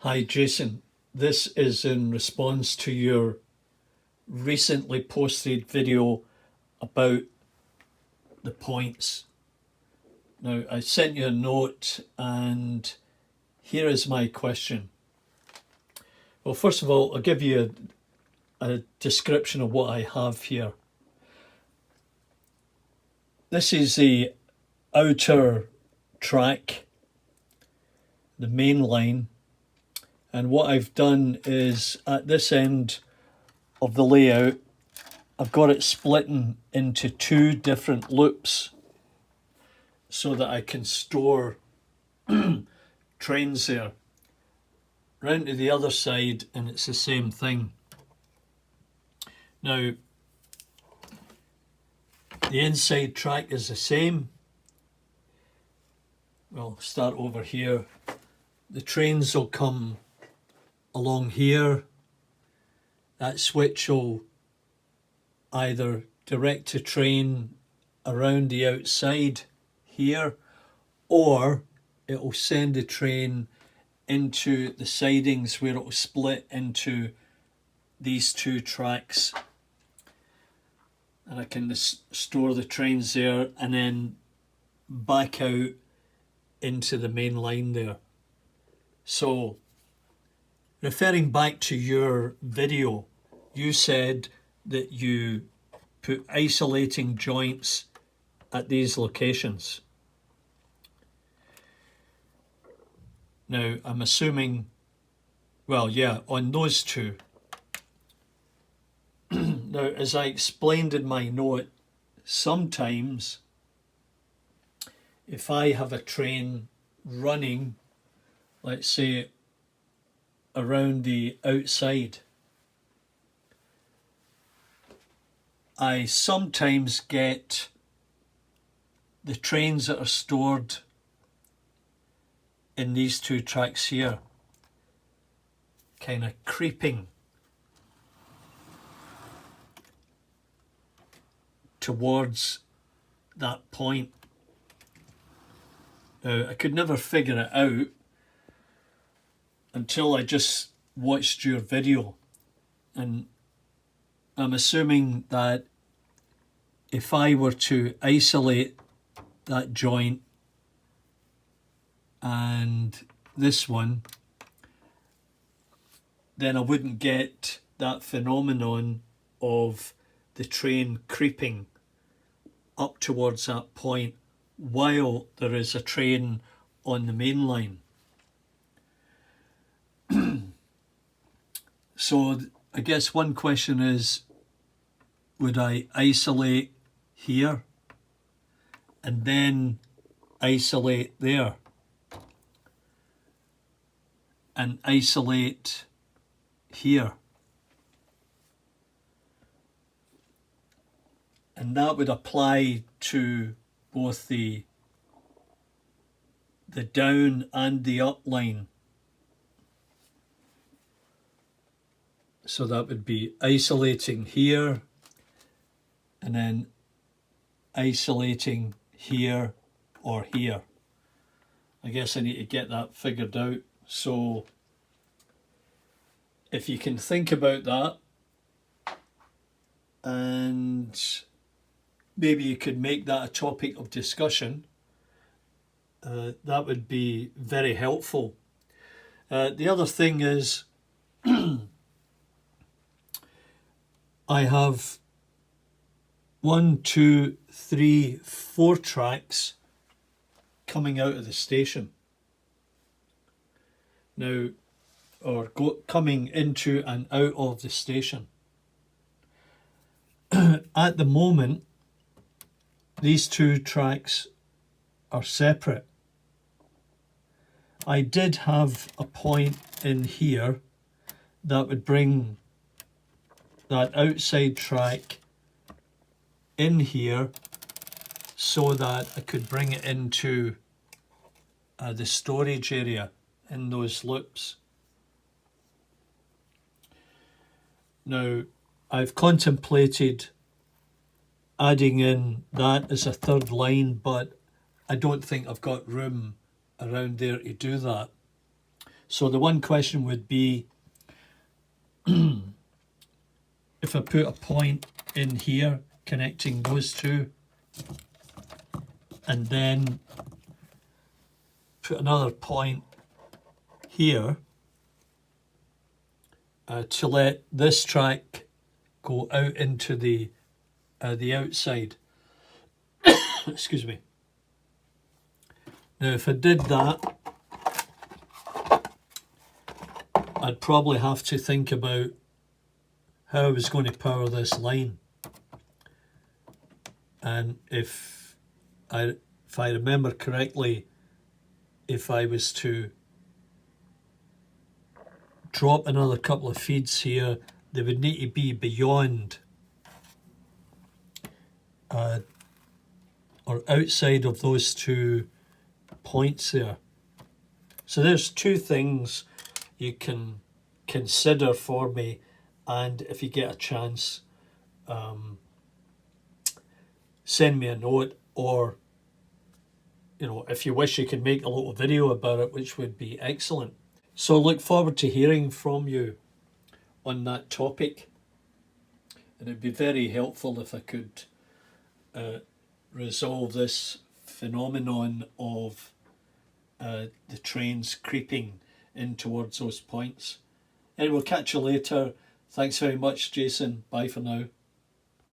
Hi Jason, this is in response to your recently posted video about the points. Now I sent you a note and here is my question. Well, first of all, I'll give you a description of what I have here. This is the outer track, the main line. And what I've done is at this end of the layout, I've got it splitting into two different loops so that I can store trains there. Round to the other side and it's the same thing. Now, the inside track is the same. We'll start over here. The trains will come along here. That switch will either direct to train around the outside here, or it will send the train into the sidings where it will split into these two tracks, and I can store the trains there and then back out into the main line there. So referring back to your video, you said that you put isolating joints at these locations. Now, I'm assuming, well, yeah, on those two. Now, as I explained in my note, sometimes if I have a train running, let's say, around the outside, I sometimes get the trains that are stored in these two tracks here kind of creeping towards that point. Now, I could never figure it out until I just watched your video, and I'm assuming that if I were to isolate that joint and this one, then I wouldn't get that phenomenon of the train creeping up towards that point while there is a train on the main line. So I guess one question is, would I isolate here and then isolate there and isolate here? And that would apply to both the down and the up line. So that would be isolating here and then isolating here or here. I guess I need to get that figured out. So if you can think about that, and maybe you could make that a topic of discussion, that would be very helpful. The other thing is I have 1, 2, 3, 4 tracks coming out of the station now, or coming into and out of the station. At the moment, these two tracks are separate. I did have a point in here that would bring that outside track in here so that I could bring it into the storage area in those loops. Now, I've contemplated adding in that as a third line, but I don't think I've got room around there to do that. So the one question would be, if I put a point in here connecting those two, and then put another point here to let this track go out into the outside. Excuse me. Now, if I did that, I'd probably have to think about how I was going to power this line. And if I remember correctly, if I was to drop another couple of feeds here, they would need to be beyond or outside of those 2 points there. So there's 2 things you can consider for me, and if you get a chance, send me a note, or if you wish, you can make a little video about it, which would be excellent. So look forward to hearing from you on that topic, and it'd be very helpful if I could resolve this phenomenon of the trains creeping in towards those points. Anyway, we'll catch you later. Thanks very much, Jason. Bye for now.